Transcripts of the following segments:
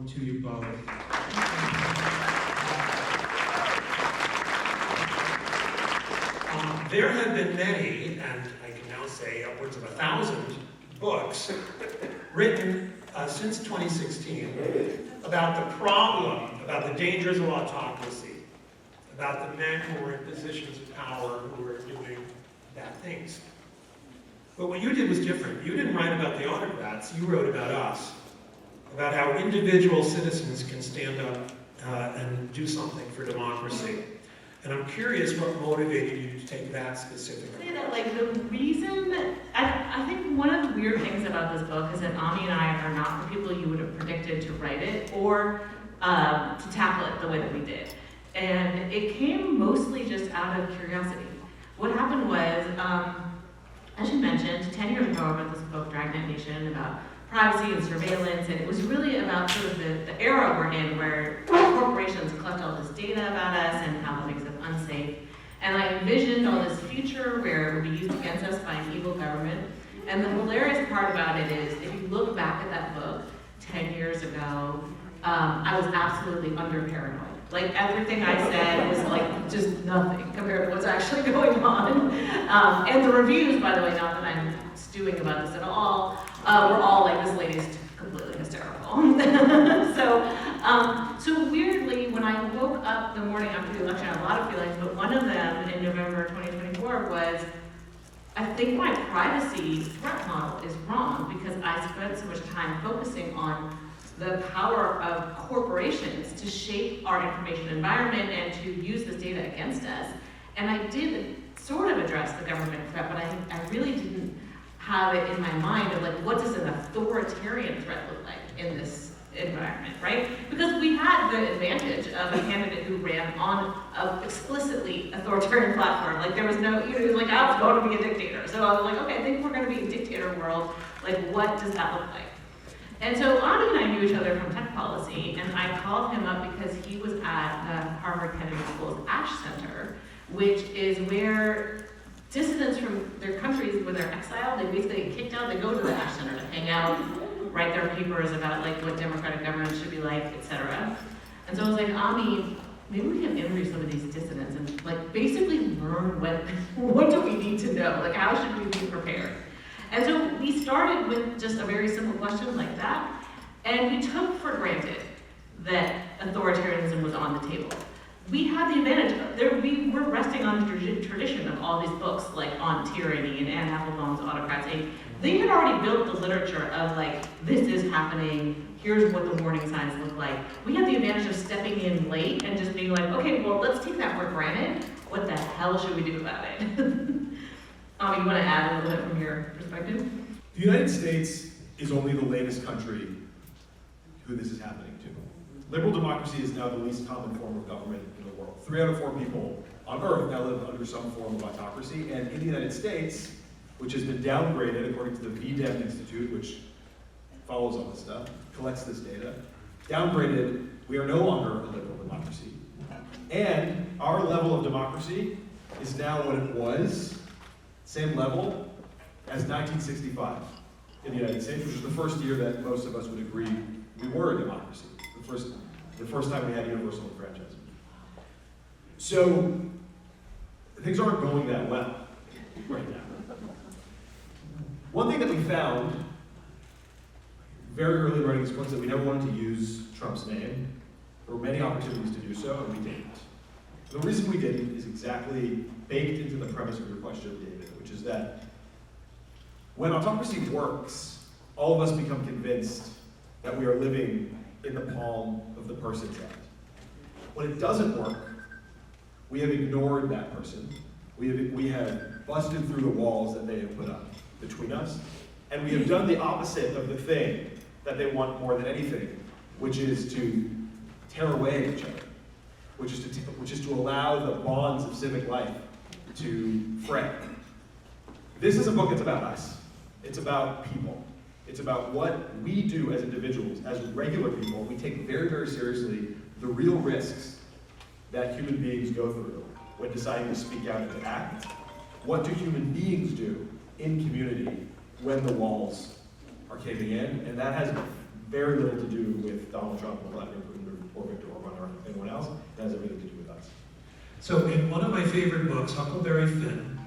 welcome to you both. There have been many, and I can now say upwards of 1,000 books written since 2016 about the problem, about the dangers of autocracy, about the men who were in positions of power who were doing bad things. But what you did was different. You didn't write about the autocrats, you wrote about us, about how individual citizens can stand up and do something for democracy. And I'm curious what motivated you to take that specifically. Say that, like, the reason, I think one of the weird things about this book is that Ami and I are not the people you would have predicted to write it or to tackle it the way that we did. And it came mostly just out of curiosity. What happened was, as you mentioned, 10 years ago I wrote this book, Dragnet Nation, about privacy and surveillance, and it was really about sort of the era we're in where corporations collect all this data about us and how that makes us unsafe. And I envisioned all this future where it would be used against us by an evil government. And the hilarious part about it is, if you look back at that book 10 years ago, I was absolutely under-paranoid. Like, everything I said was like just nothing compared to what's actually going on. And the reviews, by the way, not that I'm stewing about this at all, were all like, this lady's completely hysterical. So weirdly, when I woke up the morning after the election, I had a lot of feelings, but one of them in November 2024 was, I think my privacy threat model is wrong because I spent so much time focusing on the power of corporations to shape our information environment and to use this data against us. And I did sort of address the government threat, but I really didn't have it in my mind of like, what does an authoritarian threat look like in this environment, right? Because we had the advantage of a candidate who ran on an explicitly authoritarian platform. Like, there was no, he was like, I was going to be a dictator. So I was like, okay, I think we're going to be a dictator world. Like, what does that look like? And so Ani and I knew each other from tech policy, and I called him up because he was at the Harvard Kennedy School's Ash Center, which is where dissidents from their countries, when they're exiled, they basically get kicked out, they go to the Ash Center to hang out, write their papers about like what democratic government should be like, etc. And so I was like, Ami, maybe we can interview some of these dissidents and like basically learn what do we need to know? Like, how should we be prepared? And so we started with just a very simple question like that, and we took for granted that authoritarianism was on the table. We had the advantage, we were resting on the tradition of all these books, like on tyranny and Anne Applebaum's Autocrats. They had already built the literature of like, this is happening, here's what the warning signs look like. We had the advantage of stepping in late and just being like, okay, well, let's take that for granted. What the hell should we do about it? You want to add a little bit from your perspective? The United States is only the latest country who this is happening to. Liberal democracy is now the least common form of government in the world. 3 out of 4 people on Earth now live under some form of autocracy, and in the United States, which has been downgraded according to the VDEM Institute, which follows all this stuff, collects this data, downgraded, we are no longer a liberal democracy. And our level of democracy is now what it was, same level as 1965 in the United States, which is the first year that most of us would agree we were a democracy. The first time we had universal enfranchisement. So things aren't going that well right now. One thing that we found very early writing this book is that we never wanted to use Trump's name. There were many opportunities to do so, and we didn't. The reason we didn't is exactly baked into the premise of your question, David, which is that when autocracy works, all of us become convinced that we are living in the palm of the person's hand. When it doesn't work, we have ignored that person. We have busted through the walls that they have put up between us, and we have done the opposite of the thing that they want more than anything, which is to tear away each other. Which is to allow the bonds of civic life to fray. This is a book that's about us. It's about people. It's about what we do as individuals, as regular people. We take very, very seriously the real risks that human beings go through when deciding to speak out and to act. What do human beings do in community when the walls are caving in? And that has very little to do with Donald Trump about Vladimir Putin or Viktor Orban or anyone else. That has everything to do with us. So in one of my favorite books, Huckleberry Finn,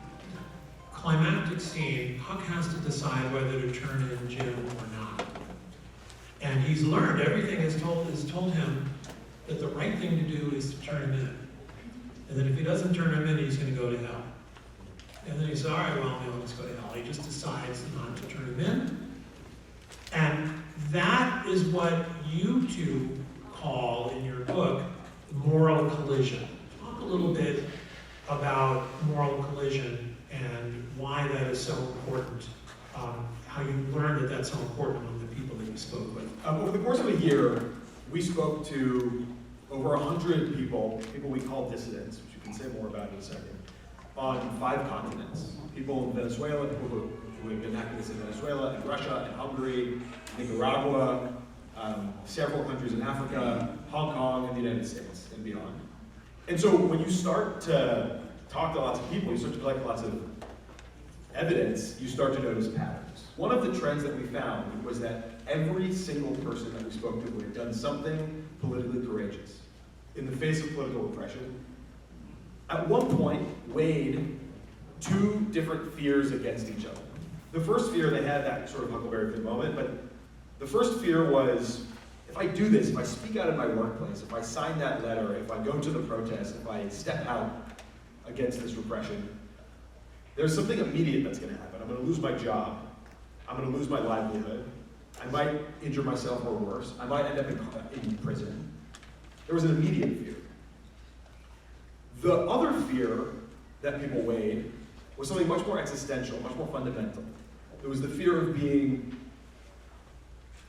climactic scene, Huck has to decide whether to turn in Jim or not. And he's learned, everything is told him that the right thing to do is to turn him in. And then if he doesn't turn him in, he's going to go to hell. And then he says, all right, well, let's go to hell. He just decides not to turn him in. And that is what you two call in your book moral collision. Talk a little bit about moral collision and why that is so important, how you learned that that's so important among the people that you spoke with. Over the course of a year, we spoke to over 100 people we call dissidents, which you can say more about in a second, on 5 continents. People in Venezuela, people who have been activists in Venezuela, and Russia, and Hungary, Nicaragua, several countries in Africa, Hong Kong, and the United States, and beyond. And so when you start to talk to lots of people, you start to collect lots of evidence, you start to notice patterns. One of the trends that we found was that every single person that we spoke to who had done something politically courageous in the face of political repression, at one point weighed 2 different fears against each other. The first fear, they had that sort of Huckleberry Finn moment, but the first fear was, if I do this, if I speak out in my workplace, if I sign that letter, if I go to the protest, if I step out against this repression, there's something immediate that's going to happen. I'm going to lose my job. I'm going to lose my livelihood. I might injure myself or worse. I might end up in prison. There was an immediate fear. The other fear that people weighed was something much more existential, much more fundamental. It was the fear of being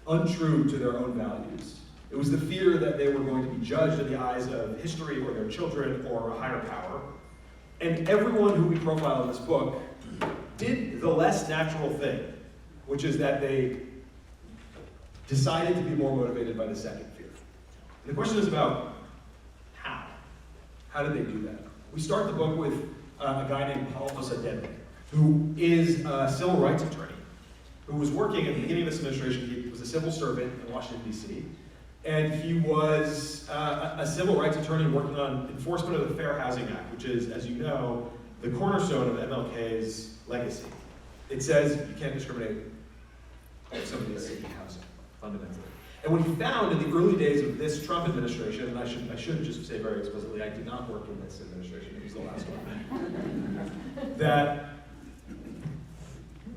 untrue to their own values. It was the fear that they were going to be judged in the eyes of history or their children or a higher power. And everyone who we profile in this book did the less natural thing, which is that they decided to be more motivated by the second fear. And the question is about how. How did they do that? We start the book with a guy named Palo, who is a civil rights attorney, who was working at the beginning of this administration. He was a civil servant in Washington, D.C., and he was a civil rights attorney working on enforcement of the Fair Housing Act, which is, as you know, the cornerstone of MLK's legacy. It says you can't discriminate if somebody is seeking housing, fundamentally. And what he found in the early days of this Trump administration, and I should just say very explicitly, I did not work in this administration, it was the last one, that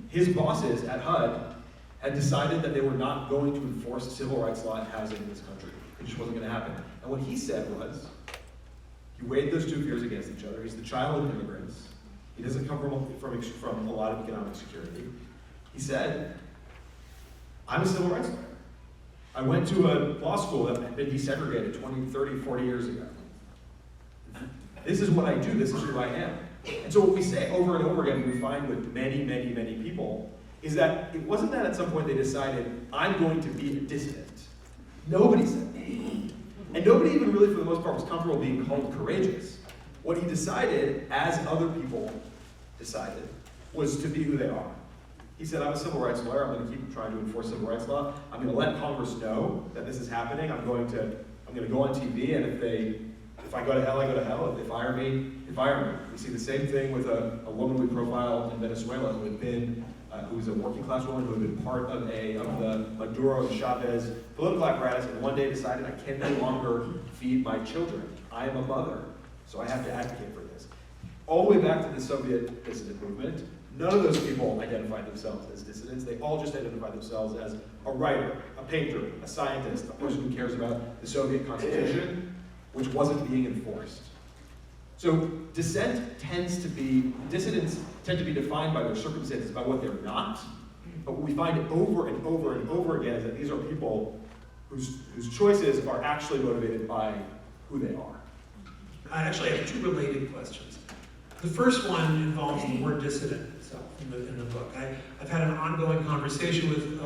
his bosses at HUD had decided that they were not going to enforce civil rights law and housing in this country. It just wasn't going to happen. And what he said was, he weighed those 2 fears against each other. He's the child of immigrants. He doesn't come from a lot of economic security. He said, I'm a civil rights lawyer. I went to a law school that had been desegregated 20, 30, 40 years ago. This is what I do. This is who I am. And so what we say over and over again, we find with many, many, many people, is that it wasn't that at some point they decided, I'm going to be a dissident. Nobody said that. And nobody even really, for the most part, was comfortable being called courageous. What he decided, as other people decided, was to be who they are. He said, I'm a civil rights lawyer. I'm going to keep trying to enforce civil rights law. I'm going to let Congress know that this is happening. I'm going to go on TV, and if I go to hell, I go to hell. If they fire me, they fire me. We see the same thing with a woman we profiled in Venezuela who was a working class woman who had been part of the Maduro and Chavez political apparatus, and one day decided, I can no longer feed my children. I am a mother, so I have to advocate for this. All the way back to the Soviet dissident movement, none of those people identified themselves as dissidents. They all just identified themselves as a writer, a painter, a scientist, a person who cares about the Soviet constitution, which wasn't being enforced. So dissidents tend to be defined by their circumstances, by what they're not. But what we find over and over and over again is that these are people whose choices are actually motivated by who they are. I actually have 2 related questions. The first one involves the word dissident itself in the book. I've had an ongoing conversation with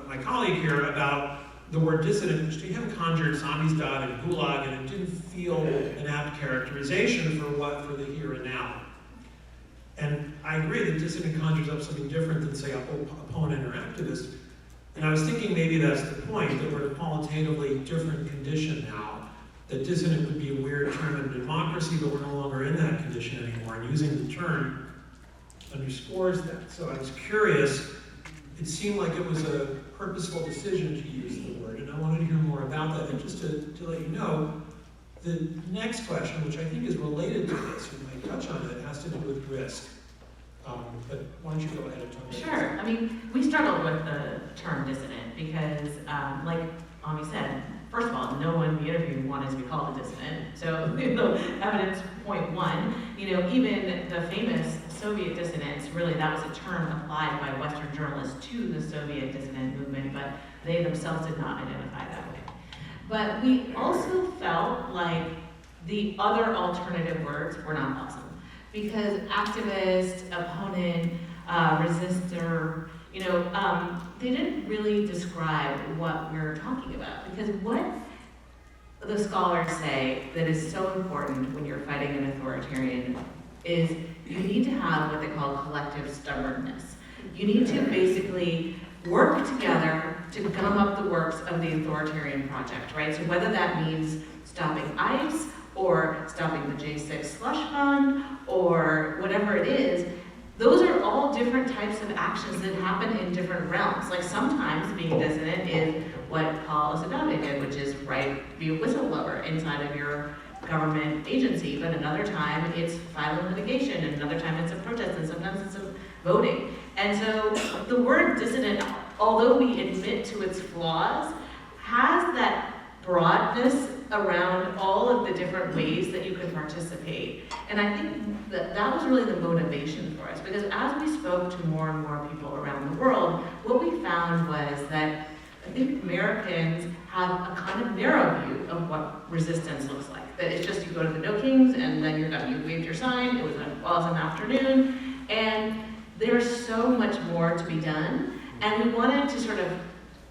my colleague here about the word dissident, which to him conjured Samizdat and Gulag, and it didn't feel an apt characterization for the here and now. And I agree that dissident conjures up something different than, say, opponent or activist. And I was thinking maybe that's the point, that we're in a qualitatively different condition now, that dissident would be a weird term in democracy, but we're no longer in that condition anymore, and using the term underscores that. So I was curious, it seemed like it was a purposeful decision to use the word, and I wanted to hear more about that. And just to let you know, the next question, which I think is related to this, we might touch on it, has to do with risk. But why don't you go ahead and talk about Sure. I mean, we struggled with the term dissident because, like Ami said, first of all, no one in the interview wanted to be called a dissident. So, evidence point one, even the famous Soviet dissidents, really that was a term applied by Western journalists to the Soviet dissident movement, but they themselves did not identify that way. But we also felt like the other alternative words were not awesome. Because activist, opponent, resistor, they didn't really describe what we're talking about. Because what the scholars say that is so important when you're fighting an authoritarian is you need to have what they call collective stubbornness. You need to basically work together to gum up the works of the authoritarian project, right? So whether that means stopping ICE, or stopping the J6 slush fund, or whatever it is, those are all different types of actions that happen in different realms. Like sometimes being dissident is what Palo did, which is be a whistleblower inside of your government agency, but another time it's filing litigation, and another time it's a protest, and sometimes it's a voting. And so the word dissident, although we admit to its flaws, has that broadness around all of the different ways that you could participate. And I think that was really the motivation for us, because as we spoke to more and more people around the world, what we found was that I think Americans have a kind of narrow view of what resistance looks like. That it's just you go to the No Kings and then you're done. You waved your sign, it was an awesome afternoon, and there's so much more to be done. And we wanted to sort of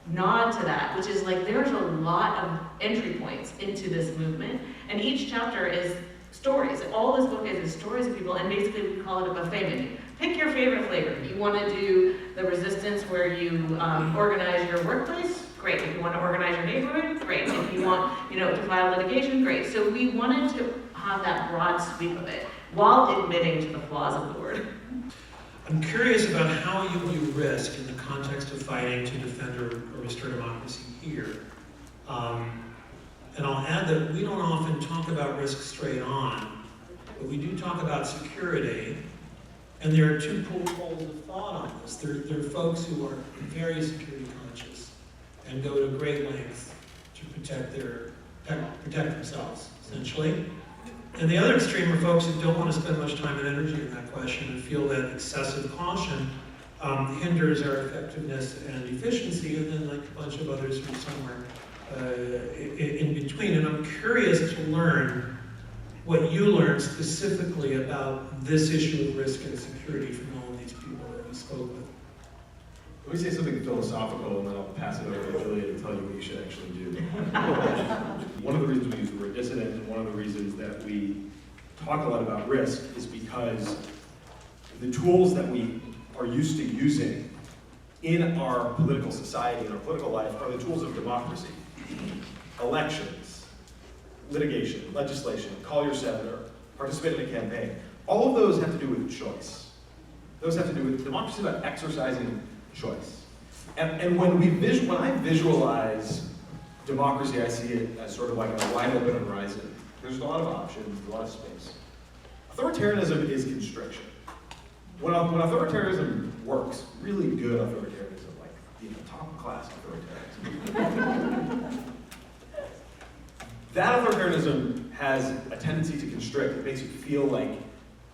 nod to that, which is like there's a lot of entry points into this movement, and each chapter is stories. All this book is stories of people, and basically we call it a buffet menu. Pick your favorite flavor. You want to do the resistance where you organize your workplace? Great. If you want to organize your neighborhood? Great. If you want, to file litigation? Great. So we wanted to have that broad sweep of it, while admitting to the flaws of the word. I'm curious about how you view risk in the context of fighting to defend or restore democracy here. And I'll add that we don't often talk about risk straight on, but we do talk about security. And there are two poles of thought on this. There are folks who are very security conscious and go to great lengths to protect themselves, essentially. And the other extreme are folks who don't want to spend much time and energy in that question and feel that excessive caution hinders our effectiveness and efficiency, and then like a bunch of others who are somewhere in between. And I'm curious to learn what you learned specifically about this issue of risk and security from all of these people that we spoke with. Let me say something philosophical, and then I'll pass it over to Julia to tell you what you should actually do. One of the reasons we use the word dissident, and one of the reasons that we talk a lot about risk, is because the tools that we are used to using in our political society, in our political life, are the tools of democracy. Elections, litigation, legislation, call your senator, participate in a campaign. All of those have to do with choice. Those have to do with democracy, about exercising choice. And when I visualize democracy, I see it as sort of like a wide open horizon. There's a lot of options, a lot of space. Authoritarianism is constriction. When authoritarianism works, really good authoritarianism, like top class authoritarianism, that authoritarianism has a tendency to constrict. It makes you feel like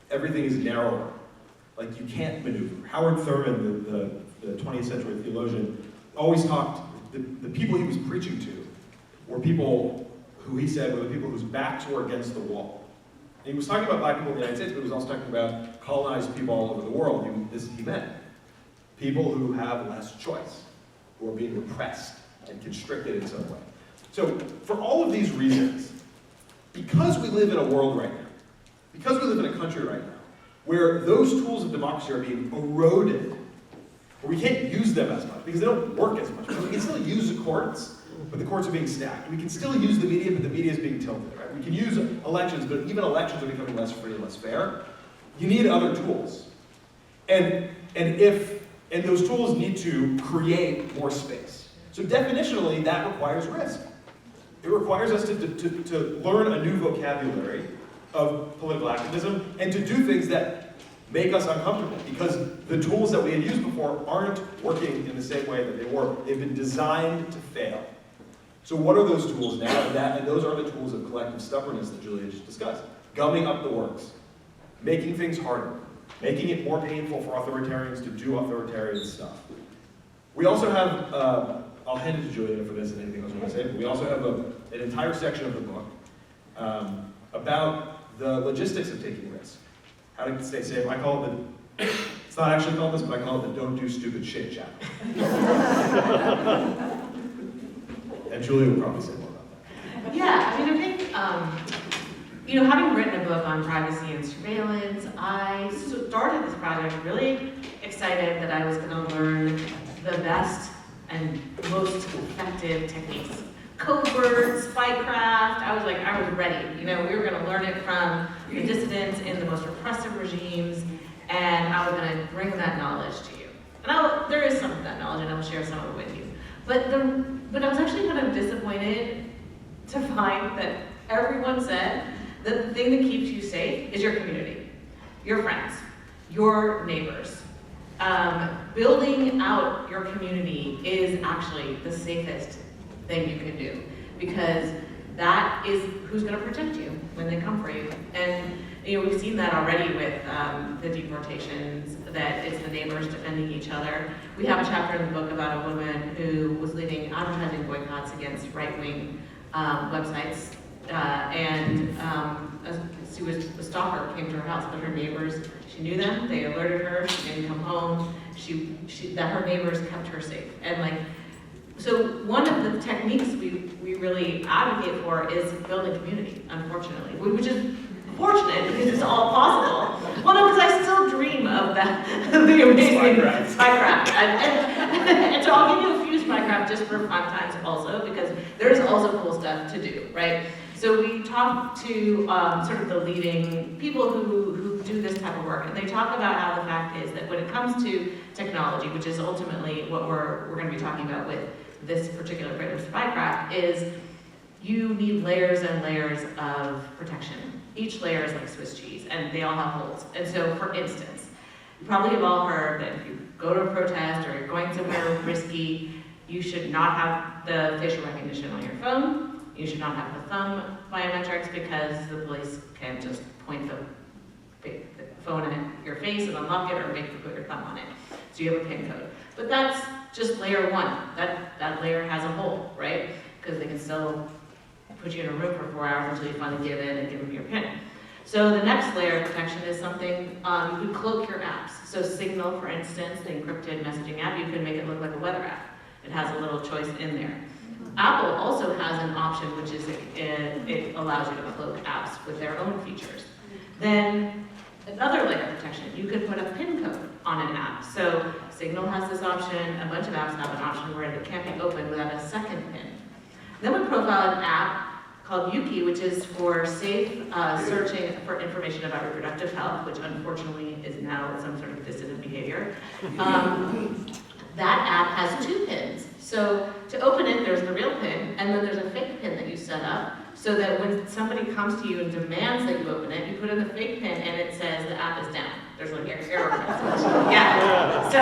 everything is narrower, like you can't maneuver. Howard Thurman, the 20th century theologian, always talked, the people he was preaching to were people who he said were the people whose backs were against the wall. And he was talking about black people in the United States, but he was also talking about colonized people all over the world. He meant people who have less choice, who are being repressed and constricted in some way. So for all of these reasons, because we live in a world right now, because we live in a country right now, where those tools of democracy are being eroded or we can't use them as much because they don't work as much. Because we can still use the courts, but the courts are being stacked. We can still use the media, but the media is being tilted, right? We can use elections, but even elections are becoming less free and less fair. You need other tools. And those tools need to create more space. So definitionally, that requires risk. It requires us to learn a new vocabulary of political activism and to do things that make us uncomfortable because the tools that we had used before aren't working in the same way that they were. They've been designed to fail. So what are those tools now? And those are the tools of collective stubbornness that Julia just discussed. Gumming up the works, making things harder, making it more painful for authoritarians to do authoritarian stuff. We also have, I'll hand it to Julia for this and anything else you want to say, but we also have an entire section of the book about the logistics of taking risks. How to stay safe. I call it it's not actually called this, but I call it the don't do stupid shit chapter. And Julia will probably say more about that. Yeah, I mean, I think, having written a book on privacy and surveillance, I started this project really excited that I was going to learn the best and most effective techniques. Covert, spycraft, I was ready. We were going to learn it from the dissidents in the most repressive regimes, and I was going to bring that knowledge to you. And there is some of that knowledge, and I'll share some of it with you. But I was actually kind of disappointed to find that everyone said that the thing that keeps you safe is your community, your friends, your neighbors. Building out your community is actually the safest thing you can do, because that is who's going to protect you when they come for you. And we've seen that already with the deportations, that it's the neighbors defending each other. We have a chapter in the book about a woman who was leading advertising boycotts against right-wing websites, and a stalker came to her house, but her neighbors, she knew them, they alerted her, she didn't come home, that her neighbors kept her safe. And so one of the techniques we really advocate for is building community, unfortunately, which is fortunate because it's all possible. Well, no, because I still dream of that, the amazing spycraft. And so I'll give you a few spycraft just for fun times also, because there's also cool stuff to do, right? So we talk to sort of the leading people who do this type of work, and they talk about how the fact is that when it comes to technology, which is ultimately what we're going to be talking about with this particular bit of spycraft, is you need layers and layers of protection. Each layer is like Swiss cheese, and they all have holes. And so, for instance, you probably have all heard that if you go to a protest or you're going somewhere risky, you should not have the facial recognition on your phone. You should not have the thumb biometrics, because the police can just point the phone at your face and unlock it, or make you put your thumb on it. So you have a PIN code. But that's just layer one. That layer has a hole, right? Because they can still put you in a room for 4 hours until you finally give in and give them your PIN. So the next layer of protection is something, you could cloak your apps. So Signal, for instance, the encrypted messaging app, you can make it look like a weather app. It has a little choice in there. Apple also has an option, which is it allows you to cloak apps with their own features. Then another layer of protection, you could put a PIN code on an app. So Signal has this option, a bunch of apps have an option where it can't be opened without a second PIN. Then we profile an app called Yuki, which is for safe searching for information about reproductive health, which unfortunately is now some sort of dissident behavior. That app has 2 pins. So to open it, there's the real pin, and then there's a fake pin that you set up, so that when somebody comes to you and demands that you open it, you put in the fake pin and it says the app is down. There's like an error message. Yeah. So,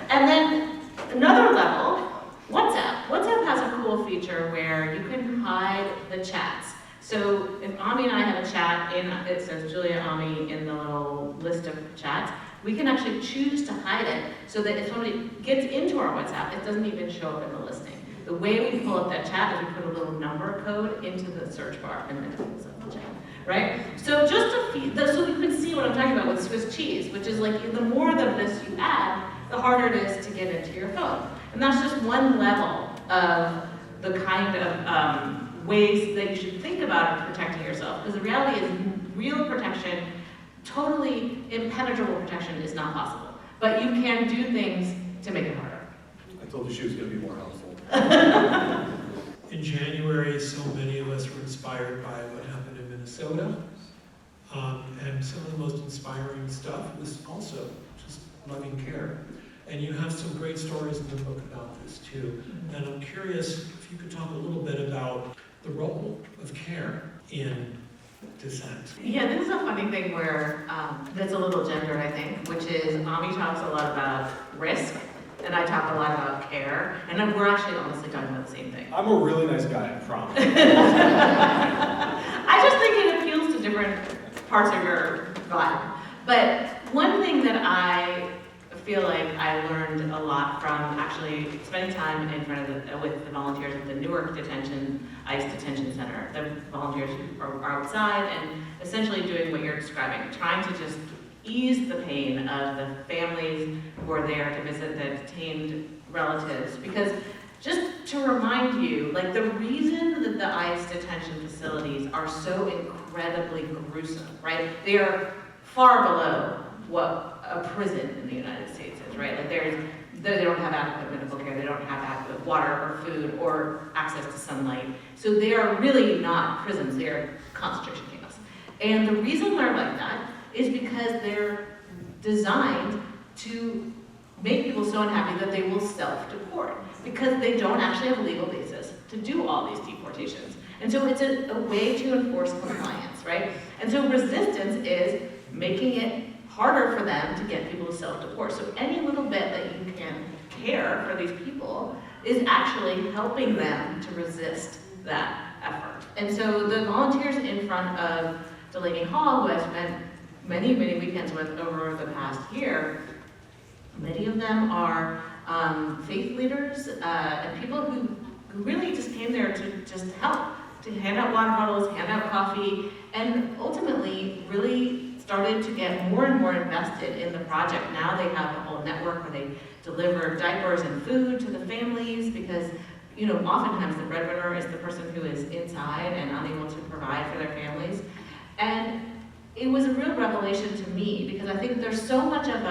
and then another level, WhatsApp. WhatsApp has a cool feature where you can hide the chats. So if Ami and I have a chat, it says Julia Ami in the little list of chats, we can actually choose to hide it so that if somebody gets into our WhatsApp, it doesn't even show up in the listing. The way we pull up that chat is we put a little number code into the search bar, and then it pulls up the chat, right? So just so you can see what I'm talking about with Swiss cheese, which is like the more of this you add, the harder it is to get into your phone. And that's just one level of the kind of ways that you should think about protecting yourself. Because the reality is real protection, totally impenetrable protection is not possible. But you can do things to make it harder. I told you she was going to be more helpful. In January, so many of us were inspired by what happened in Minnesota. And some of the most inspiring stuff was also just loving care. And you have some great stories in the book about this too. And I'm curious if you could talk a little bit about the role of care in dissent. Yeah, this is a funny thing where that's a little gendered, I think, which is Ami talks a lot about risk, and I talk a lot about care, and then we're actually honestly talking about the same thing. I'm a really nice guy, I promise. I just think it appeals to different parts of your vibe. But one thing that I feel like I learned a lot from actually spending time in front of with the volunteers at the Newark ICE detention center, the volunteers who are outside and essentially doing what you're describing, trying to just ease the pain of the families who are there to visit the detained relatives. Because just to remind you, like the reason that the ICE detention facilities are so incredibly gruesome, right? They are far below what a prison in the United States is, right? Like they don't have adequate medical care, they don't have adequate water or food or access to sunlight. So they are really not prisons, they are concentration camps. And the reason they're like that is because they're designed to make people so unhappy that they will self-deport, because they don't actually have a legal basis to do all these deportations. And so it's a way to enforce compliance, right? And so resistance is making it harder for them to get people to self-deport. So any little bit that you can care for these people is actually helping them to resist that effort. And so the volunteers in front of Delaney Hall, who I spent many, many weekends with over the past year, many of them are faith leaders and people who really just came there to just help, to hand out water bottles, hand out coffee, and ultimately really started to get more and more invested in the project. Now they have a whole network where they deliver diapers and food to the families because, you know, oftentimes the breadwinner is the person who is inside and unable to provide for their families. And it was a real revelation to me because I think there's so much of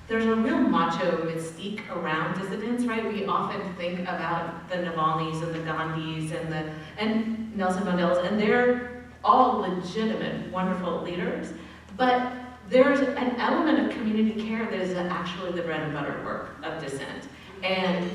there's a real macho mystique around dissidents, right? We often think about the Navalny's and the Gandhis and Nelson Mandela's, and they're all legitimate, wonderful leaders. But there's an element of community care that is actually the bread and butter work of dissent. And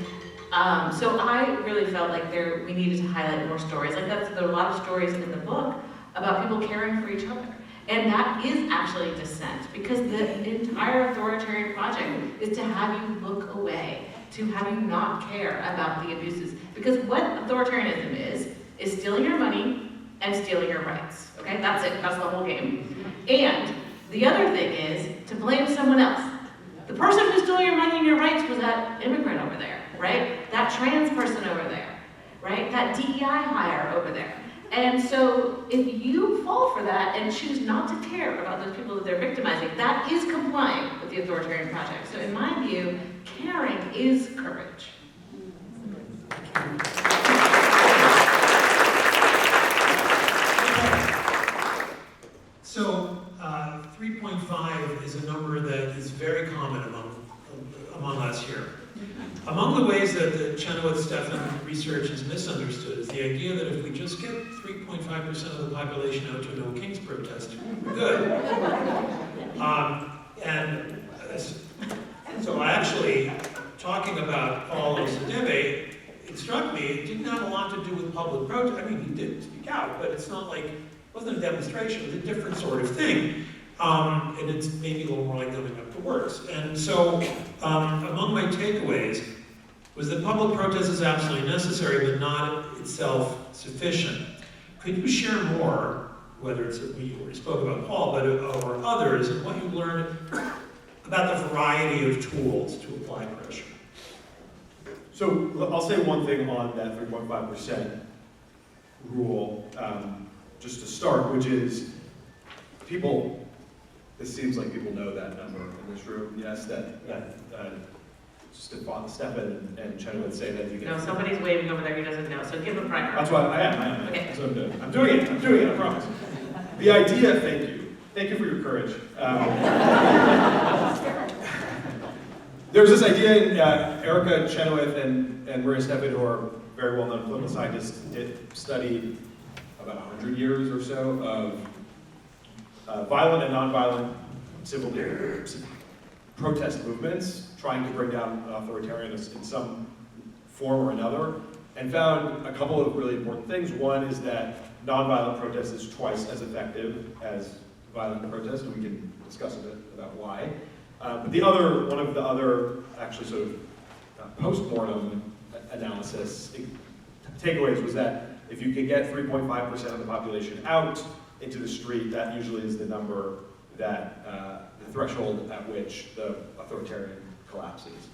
so I really felt like we needed to highlight more stories. Like there are a lot of stories in the book about people caring for each other. And that is actually dissent, because the entire authoritarian project is to have you look away, to have you not care about the abuses. Because what authoritarianism is stealing your money and stealing your rights. Okay, that's it, that's the whole game. And the other thing is to blame someone else. The person who stole your money and your rights was that immigrant over there, right? That trans person over there, right? That DEI hire over there. And so if you fall for that and choose not to care about those people that they're victimizing, that is complying with the authoritarian project. So in my view, caring is courage. So 3.5 is a number that is very common among us here. Among the ways that the Chenoweth-Stephan research is misunderstood is the idea that if we just get 3.5% of the population out to a No Kings protest, we're good. So actually, talking about Palo Sedeve, it struck me, it didn't have a lot to do with public protest. I mean, he did speak out, but it's not like, it wasn't a demonstration, it was a different sort of thing. And it's maybe a little more like going up to worse. And so, among my takeaways was that public protest is absolutely necessary, but not itself sufficient. Could you share more, whether it's we already spoke about Paul, but or others, and what you learned about the variety of tools to apply pressure? So I'll say one thing on that 3.5% rule, just to start, which is people. It seems like people know that number in this room. Yes, Stefan and Chenoweth say that you get. No, somebody's waving over there who doesn't know, so give a primer. That's why I am. Okay. That's what I'm doing. I'm doing it, I promise. The idea, thank you for your courage. there's this idea, Erica Chenoweth and Maria Stephan, who are very well-known political scientists, did study about 100 years or so of violent and nonviolent civil protest movements trying to bring down authoritarianism in some form or another, and found a couple of really important things. One is that nonviolent protest is twice as effective as violent protest, and we can discuss a bit about why. But one of the other actually sort of post-mortem analysis takeaways was that if you could get 3.5% of the population out into the street, that usually is the number that, the threshold at which the authoritarian collapses.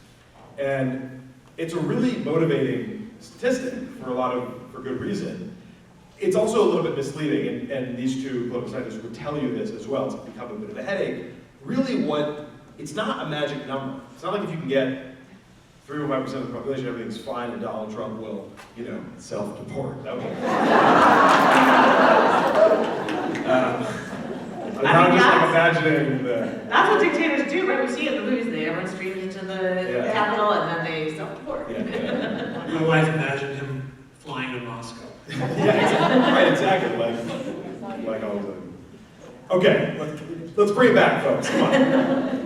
And it's a really motivating statistic for good reason. It's also a little bit misleading, and these two political scientists would tell you this as well. It's become a bit of a headache. Really it's not a magic number. It's not like if you can get 3.5% of the population, everything's fine, and Donald Trump will, self-deport. I'm just like imagining that's what dictators do, right? We see it in the movies, everyone streams into the capital and then they self-deport. My wife imagined him flying to Moscow. Right, exactly, like all of them. Okay, let's bring it back, folks, come on.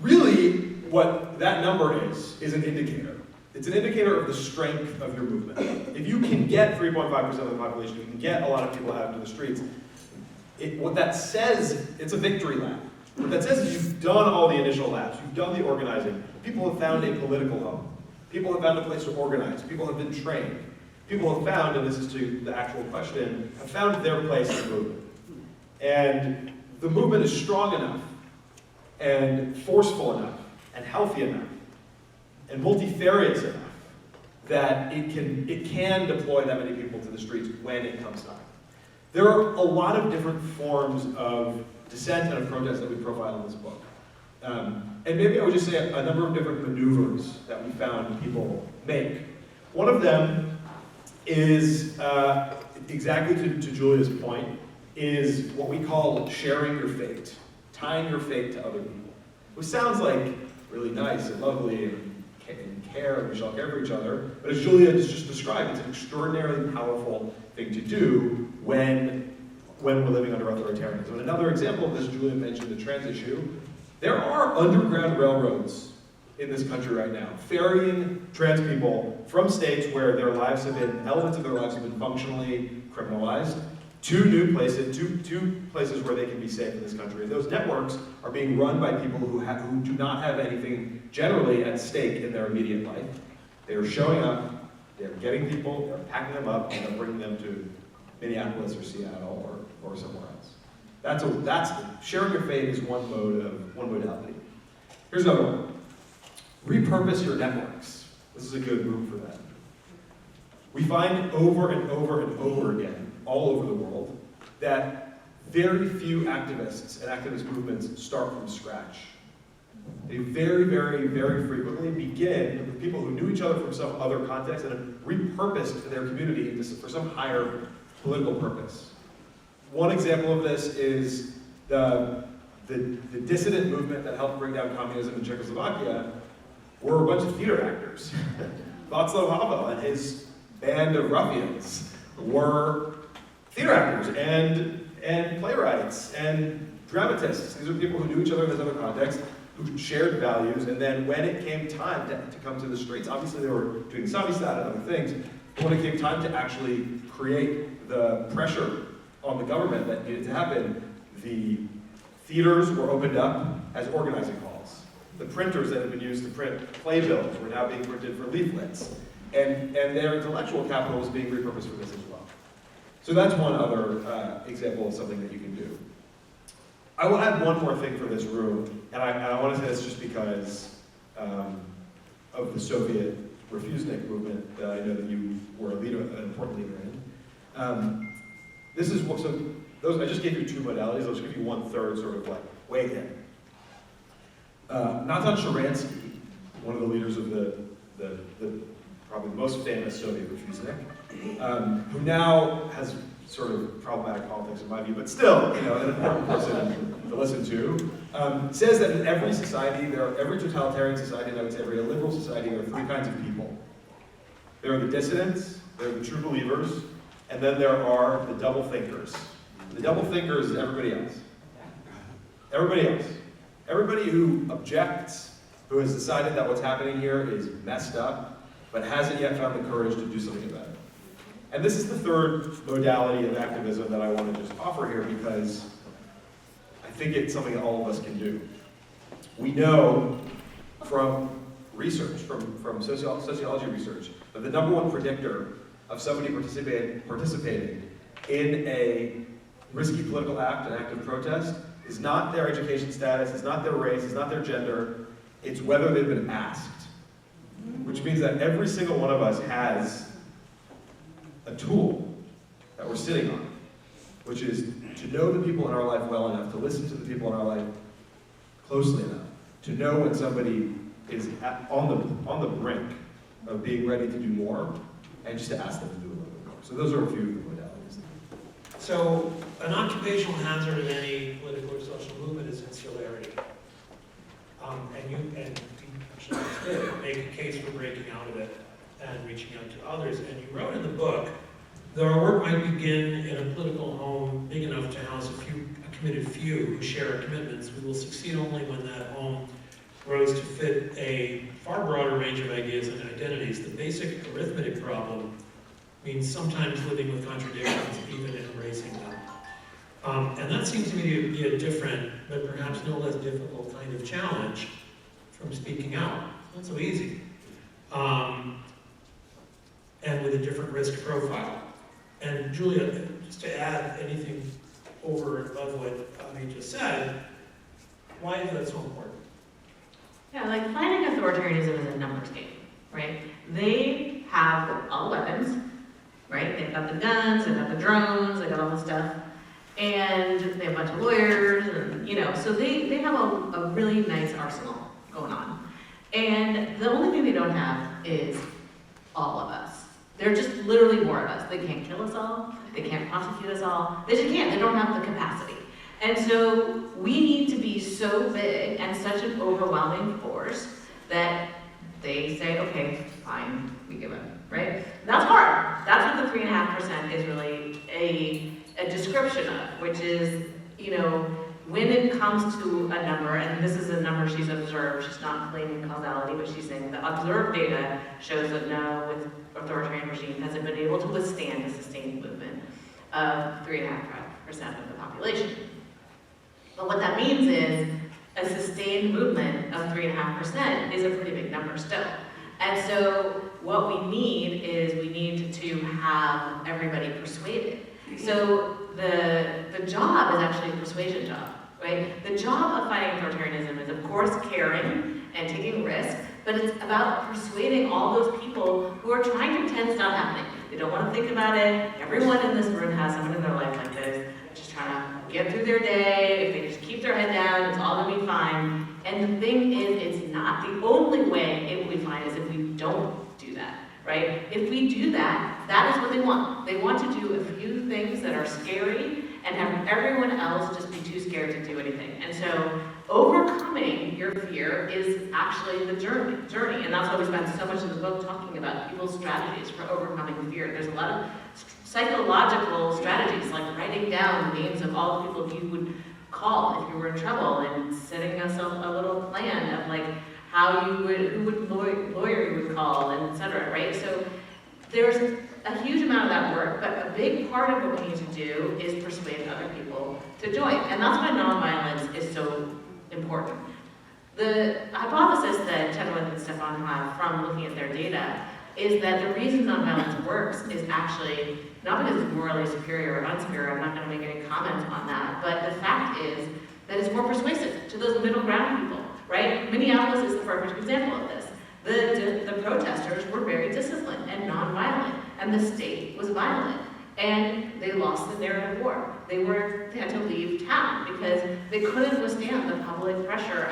Really, what that number is an indicator. It's an indicator of the strength of your movement. If you can get 3.5% of the population, you can get a lot of people out into the streets, what that says, it's a victory lap. What that says is you've done all the initial laps, you've done the organizing, people have found a political home, people have found a place to organize, people have been trained, people have found, and this is to the actual question, have found their place in the movement. And the movement is strong enough, and forceful enough, and healthy enough, and multifarious enough, that it can deploy that many people to the streets when it comes time. There are a lot of different forms of dissent and of protest that we profile in this book. And maybe I would just say a number of different maneuvers that we found people make. One of them is, exactly to Julia's point, is what we call sharing your fate, tying your fate to other people. Which sounds like really nice and lovely and care, and we shall care for each other, but as Julia has just described, it's an extraordinarily powerful thing to do when we're living under authoritarianism. And another example of this, Julia mentioned the trans issue. There are underground railroads in this country right now, ferrying trans people from states where elements of their lives have been functionally criminalized, to new places, two places where they can be safe in this country. And those networks are being run by people who do not have anything generally at stake in their immediate life. They are showing up, they're getting people, they're packing them up, and they're bringing them to Minneapolis or Seattle or somewhere else. That's sharing your fate is one modality. Here's another one. Repurpose your networks. This is a good move for that. We find over and over and over again, all over the world, that very few activists and activist movements start from scratch. They very, very, very frequently begin with people who knew each other from some other context and have repurposed their community for some higher political purpose. One example of this is the dissident movement that helped bring down communism in Czechoslovakia were a bunch of theater actors. Václav Havel and his band of ruffians were theater actors and playwrights and dramatists. These are people who knew each other in this other context, who shared values, and then when it came time to come to the streets, obviously they were doing Samizdat and other things, but when it came time to actually create the pressure on the government that needed to happen, the theaters were opened up as organizing halls. The printers that had been used to print playbills were now being printed for leaflets. And their intellectual capital was being repurposed for this as well. So that's one other example of something that you can do. I will add one more thing for this room, and I want to say this just because of the Soviet Refusnik movement that I know that you were an important leader in. This is what, so those, I just gave you two modalities, I'll just give you one third sort of like way in. Natan Sharansky, one of the leaders of the probably the most famous Soviet Refusnik, who now has sort of problematic politics in my view, but still, you know, an important person to listen to, says that in every society, every totalitarian society, and I would say every liberal society, there are three kinds of people. There are the dissidents, there are the true believers, and then there are the double thinkers. The double thinkers is everybody else. Everybody else. Everybody who objects, who has decided that what's happening here is messed up, but hasn't yet found the courage to do something about it. And this is the third modality of activism that I want to just offer here because I think it's something that all of us can do. We know from research, from sociology research, that the number one predictor of somebody participating in a risky political act, an act of protest, is not their education status, it's not their race, it's not their gender, it's whether they've been asked. Which means that every single one of us has a tool that we're sitting on, which is to know the people in our life well enough, to listen to the people in our life closely enough, to know when somebody is on the brink of being ready to do more, and just to ask them to do a little bit more. So those are a few of the modalities. So an occupational hazard in any political or social movement is insularity. And you actually did make a case for breaking out of it and reaching out to others. And you wrote in the book that our work might begin in a political home big enough to house a committed few who share our commitments. We will succeed only when that home grows to fit a far broader range of ideas and identities. The basic arithmetic problem means sometimes living with contradictions, even in embracing them. And that seems to me to be a different, but perhaps no less difficult kind of challenge from speaking out. It's not so easy. And with a different risk profile. And Julia, just to add anything over and above what Avi just said, why is that so important? Yeah, like fighting authoritarianism is a numbers game, right? They have all weapons, right? They've got the guns, they've got the drones, they've got all the stuff, and they have a bunch of lawyers, and so they have a really nice arsenal going on. And the only thing they don't have is all of us. They're just literally more of us. They can't kill us all, they can't prosecute us all, they just can't, they don't have the capacity. And so we need to be so big and such an overwhelming force that they say, okay, fine, we give up, right? That's hard. That's what the 3.5% is really a description of, which is, when it comes to a number, and this is a number she's observed, she's not claiming causality, but she's saying the observed data shows that no with authoritarian regime hasn't been able to withstand a sustained movement of 3.5% of the population. But what that means is a sustained movement of 3.5% is a pretty big number still. And so what we need to have everybody persuaded. So the job is actually a persuasion job, right? The job of fighting authoritarianism is, of course, caring and taking risks, but it's about persuading all those people who are trying to pretend it's not happening. They don't want to think about it. Everyone in this room has someone in their life like this, just trying to get through their day. If they just keep their head down, it's all going to be fine. And the thing is, it's not. The only way it will be fine is if we don't do that, right? If we do that, that is what they want. They want to do a few things that are scary and have everyone else just be too scared to do anything. And so overcoming your fear is actually the journey. And that's why we spend so much of the book talking about people's strategies for overcoming fear. There's a lot of psychological strategies, like writing down the names of all the people you would call if you were in trouble and setting yourself a little plan of like lawyer you would call, and et cetera, right? So there's a huge amount of that work, but a big part of what we need to do is persuade other people to join. And that's why nonviolence is so important. The hypothesis that Chenoweth and Stefan have from looking at their data is that the reason nonviolence works is actually not because it's morally superior or unsuperior. I'm not going to make any comments on that, but the fact is that it's more persuasive to those middle ground people, right? Minneapolis is the perfect example of this. The protesters were very disciplined and nonviolent, and the state was violent, and they lost the narrative war. They had to leave town because they couldn't withstand the public pressure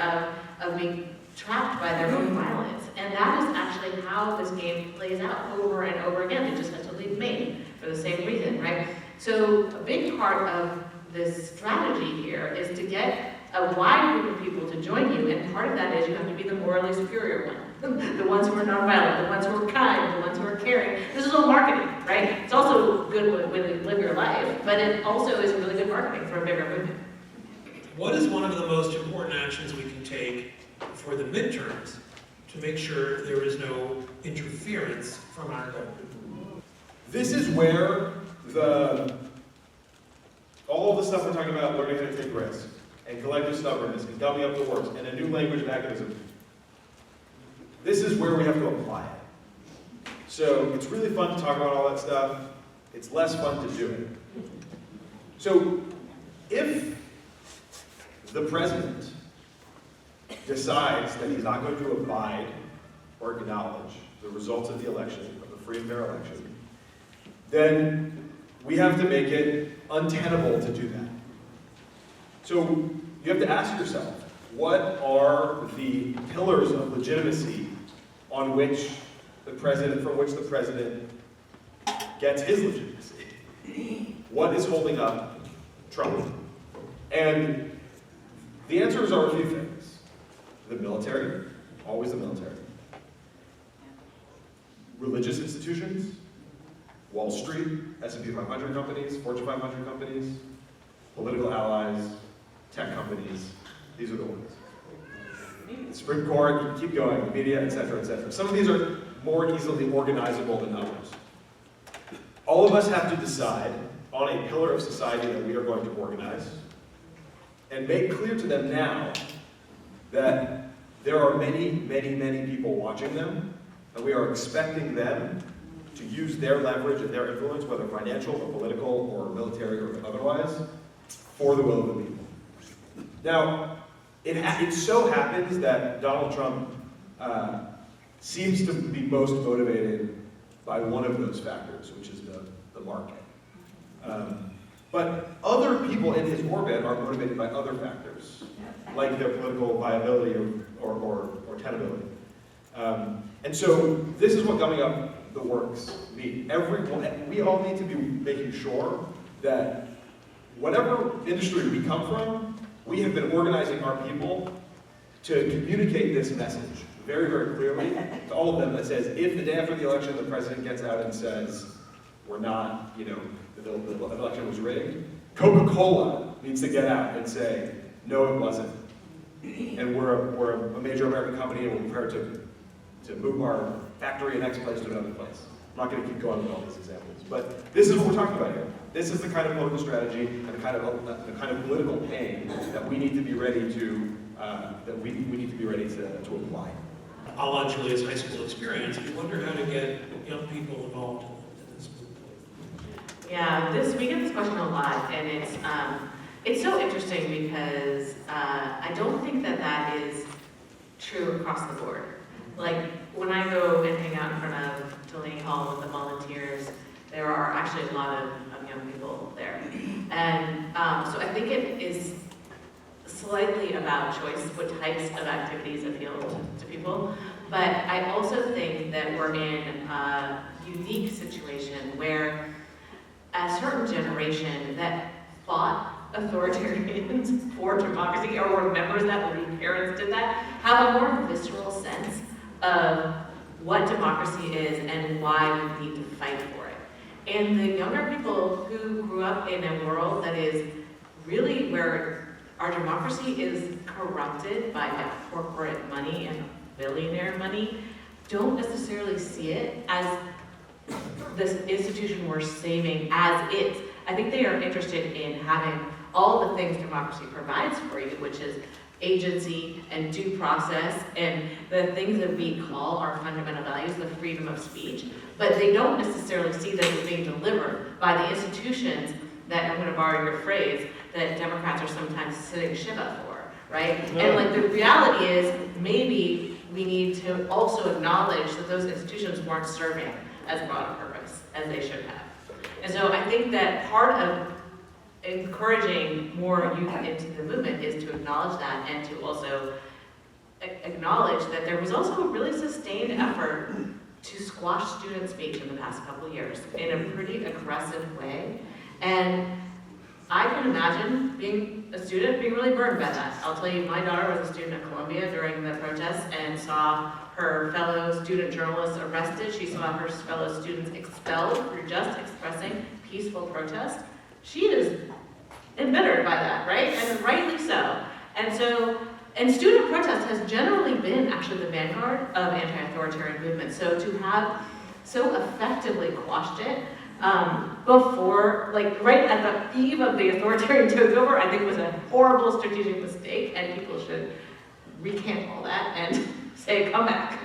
of being trapped by their own violence. And that is actually how this game plays out over and over again. They just had to leave leave Maine for the same reason, right? So a big part of this strategy here is to get a wide group of people to join you, and part of that is you have to be the morally superior one. The ones who are nonviolent, the ones who are kind, the ones who are caring. This is all marketing, right? It's also good when you live your life, but it also is really good marketing for a bigger movement. What is one of the most important actions we can take for the midterms to make sure there is no interference from our government? This is where all the stuff we're talking about, learning how to take risks, and collective stubbornness, and dumbing up the works, and a new language of activism, this is where we have to apply it. So it's really fun to talk about all that stuff. It's less fun to do it. So if the president decides that he's not going to abide or acknowledge the results of the election, of the free and fair election, then we have to make it untenable to do that. So you have to ask yourself, what are the pillars of legitimacy on which the president, from which the president gets his legitimacy? What is holding up Trump? And the answers are a few things. The military, always the military. Religious institutions, Wall Street, S&P 500 companies, Fortune 500 companies, political allies, tech companies. These are the ones. The Supreme Court, you can keep going, the media, etc., etc. Some of these are more easily organizable than others. All of us have to decide on a pillar of society that we are going to organize and make clear to them now that there are many, many, many people watching them, and we are expecting them to use their leverage and their influence, whether financial or political or military or otherwise, for the will of the people. Now, it so happens that Donald Trump seems to be most motivated by one of those factors, which is the market. But other people in his orbit are motivated by other factors, like their political viability or tenability. And so this is what gumming up the works mean. We all need to be making sure that whatever industry we come from, we have been organizing our people to communicate this message very, very clearly to all of them that says, if the day after the election the president gets out and says, we're not, the election was rigged, Coca-Cola needs to get out and say, no, it wasn't. And we're a major American company and we're prepared to move our factory in X place to another place. I'm not going to keep going with all these examples, but this is what we're talking about here. This is the kind of political strategy and the kind of political pain that we need to be ready to to apply. A la Julia's high school experience, you wonder how to get young people involved in this movement. Yeah, we get this question a lot, and it's so interesting because I don't think that is true across the board. Like, when I go and hang out in front of Delaney Hall with the volunteers, there are actually a lot of young people there. And so I think it is slightly about choice, what types of activities appeal to people. But I also think that we're in a unique situation where a certain generation that fought authoritarians for democracy, or were members of that, believe parents did that, have a more visceral sense of what democracy is and why we need to fight for it. And the younger people who grew up in a world that is really where our democracy is corrupted by corporate money and billionaire money don't necessarily see it as this institution we're saving as is. I think they are interested in having all the things democracy provides for you, which is agency and due process and the things that we call our fundamental values, the freedom of speech, but they don't necessarily see that it's being delivered by the institutions that, I'm going to borrow your phrase, that Democrats are sometimes sitting Shiva for, right? And like the reality is maybe we need to also acknowledge that those institutions weren't serving as broad a purpose as they should have. And so I think that part of encouraging more youth into the movement is to acknowledge that and to also acknowledge that there was also a really sustained effort to squash student speech in the past couple of years in a pretty aggressive way. And I can imagine being a student being really burned by that. I'll tell you, my daughter was a student at Columbia during the protests and saw her fellow student journalists arrested. She saw her fellow students expelled for just expressing peaceful protest. She is embittered by that, right? And rightly so. And student protest has generally been actually the vanguard of anti-authoritarian movements. So to have so effectively quashed it before, like right at the eve of the authoritarian takeover, I think was a horrible strategic mistake, and people should recant all that and say, come back.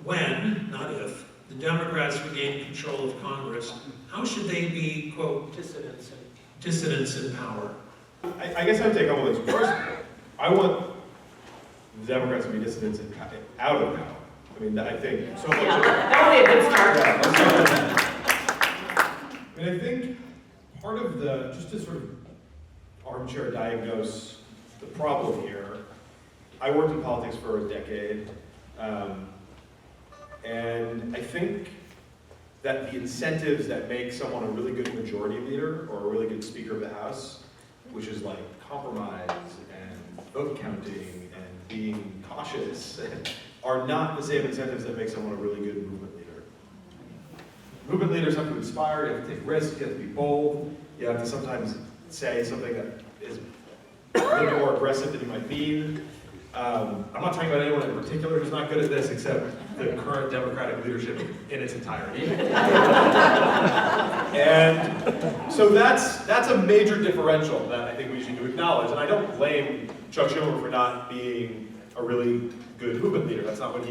When, not if, the Democrats regain control of Congress, how should they be, quote, dissidents in power? I guess I would take a couple of things. First, I want the Democrats to be dissidents out of power. I mean, I think so much. Yeah, that would be a good start. Yeah, let's start with that. I mean, I think part of just to sort of armchair diagnose the problem here, I worked in politics for a decade, and I think that the incentives that make someone a really good majority leader or a really good Speaker of the House, which is like compromise and vote counting and being cautious, are not the same incentives that make someone a really good movement leader. Movement leaders have to inspire, you have to take risks, you have to be bold, you have to sometimes say something that is a little more aggressive than you might mean. I'm not talking about anyone in particular who's not good at this, except the current Democratic leadership in its entirety. And so that's a major differential that I think we need to acknowledge. And I don't blame Chuck Schumer for not being a really good movement leader. That's not what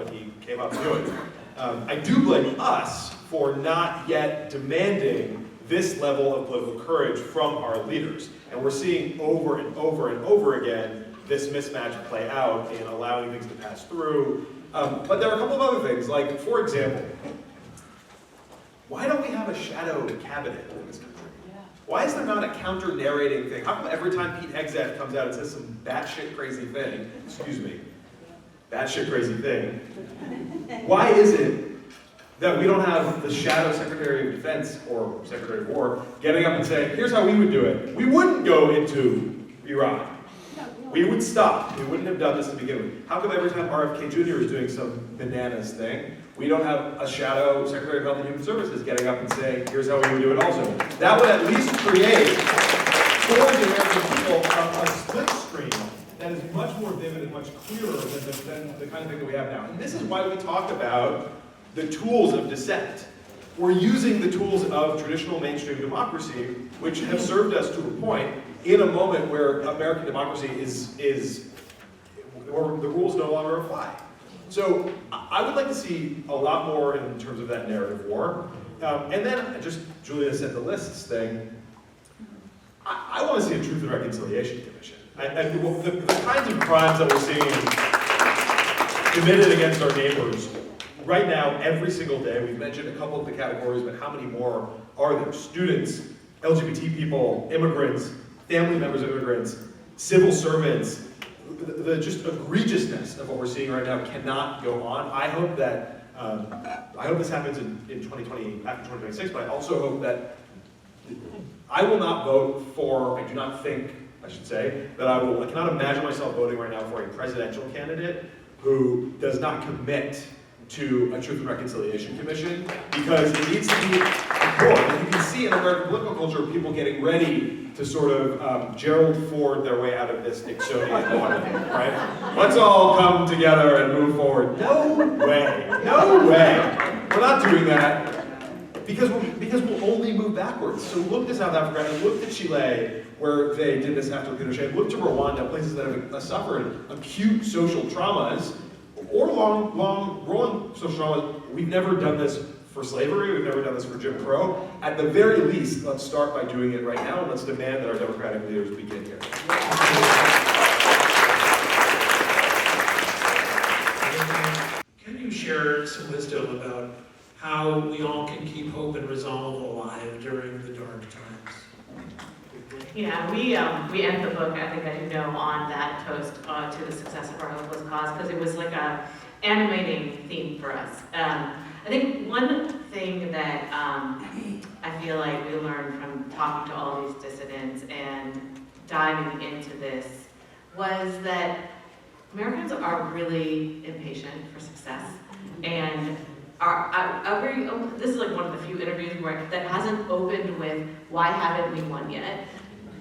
he came up doing. I do blame us for not yet demanding this level of political courage from our leaders. And we're seeing over and over and over again this mismatch play out in allowing things to pass through. But there are a couple of other things, like, for example, why don't we have a shadow cabinet in this country? Why is there not a counter-narrating thing? How come every time Pete Hegseth comes out and says some batshit crazy thing, batshit crazy thing, why is it that we don't have the shadow Secretary of Defense or Secretary of War getting up and saying, here's how we would do it. We wouldn't go into Iraq. We would stop. We wouldn't have done this to begin with. How come every time RFK Jr. is doing some bananas thing, we don't have a shadow Secretary of Health and Human Services getting up and saying, here's how we would do it also? That would at least create for the American people a split screen that is much more vivid and much clearer than the kind of thing that we have now. And this is why we talk about the tools of dissent. We're using the tools of traditional mainstream democracy, which have served us to a point in a moment where American democracy where the rules no longer apply. So I would like to see a lot more in terms of that narrative war. And then, just Julia said the lists thing, I want to see a Truth and Reconciliation Commission. The kinds of crimes that we're seeing committed against our neighbors right now, every single day, we've mentioned a couple of the categories, but how many more are there? Students, LGBT people, immigrants, family members of immigrants, civil servants. The just egregiousness of what we're seeing right now cannot go on. I hope that I hope this happens in 2020, after 2026, but I also hope that I will not vote for, I do not think, I should say, that I cannot imagine myself voting right now for a presidential candidate who does not commit to a Truth and Reconciliation Commission, because it needs to be important. And you can see in American political culture people getting ready to sort of Gerald Ford their way out of this Nixonian water, right? Let's all come together and move forward. No way, no way. We're not doing that because we'll only move backwards. So look to South Africa and look to Chile, where they did this after Pinochet. Look to Rwanda, places that have suffered acute social traumas, or long rolling social trauma. We've never done this for slavery, we've never done this for Jim Crow. At the very least, let's start by doing it right now, and let's demand that our democratic leaders begin here. Can you share some wisdom about how we all can keep hope and resolve alive during the dark times? Yeah, we end the book, I think, as you know, on that toast to the success of our hopeless cause, because it was like animating theme for us. I think one thing that I feel like we learned from talking to all these dissidents and diving into this was that Americans are really impatient for success, and this is like one of the few interviews that hasn't opened with, why haven't we won yet?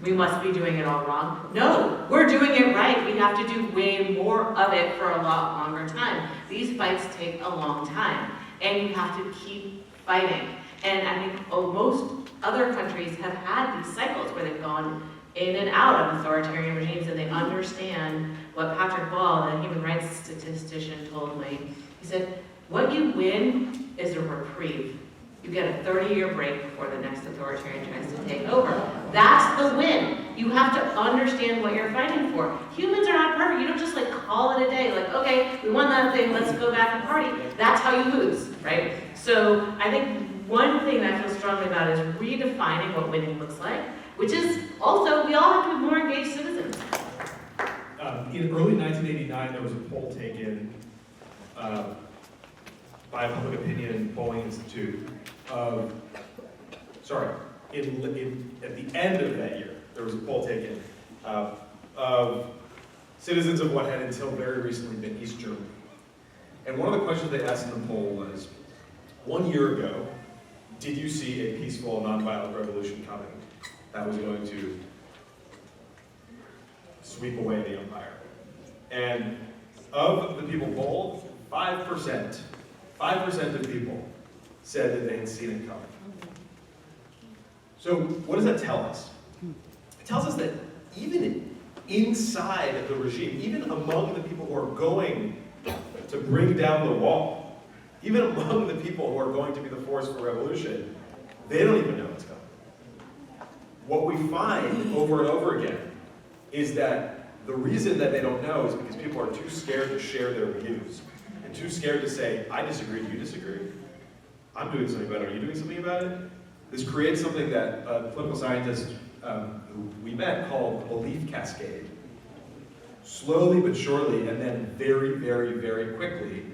We must be doing it all wrong. No, we're doing it right. We have to do way more of it for a lot longer time. These fights take a long time, and you have to keep fighting. And I think most other countries have had these cycles where they've gone in and out of authoritarian regimes, and they understand what Patrick Ball, the human rights statistician, told me. He said, what you win is a reprieve. You get a 30-year break before the next authoritarian tries to take over. That's the win. You have to understand what you're fighting for. Humans are not perfect. You don't just like call it a day, like, okay, we won that thing, let's go back and party. That's how you lose, right? So I think one thing that I feel strongly about is redefining what winning looks like, which is also, we all have to be more engaged citizens. In early 1989, there was a poll taken by a public opinion polling institute of, at the end of that year, there was a poll taken of citizens of what had until very recently been East Germany. And one of the questions they asked in the poll was, 1 year ago, did you see a peaceful, nonviolent revolution coming that was going to sweep away the empire? And of the people polled, 5% of people said that they had seen it coming. So what does that tell us? It tells us that even inside the regime, even among the people who are going to bring down the wall, even among the people who are going to be the force for revolution, they don't even know it's coming. What we find over and over again is that the reason that they don't know is because people are too scared to share their views and too scared to say, I disagree, you disagree. I'm doing something about it, are you doing something about it? This creates something that a political scientist who we met called belief cascade. Slowly but surely, and then very, very, very quickly,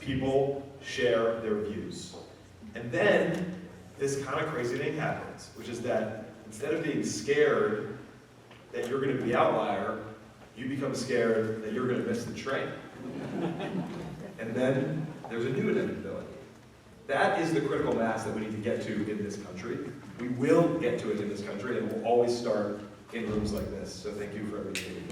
people share their views. And then this kind of crazy thing happens, which is that instead of being scared that you're going to be the outlier, you become scared that you're going to miss the train. And then there's a new inevitability. That is the critical mass that we need to get to in this country. We will get to it in this country, and we'll always start in rooms like this. So thank you for everything.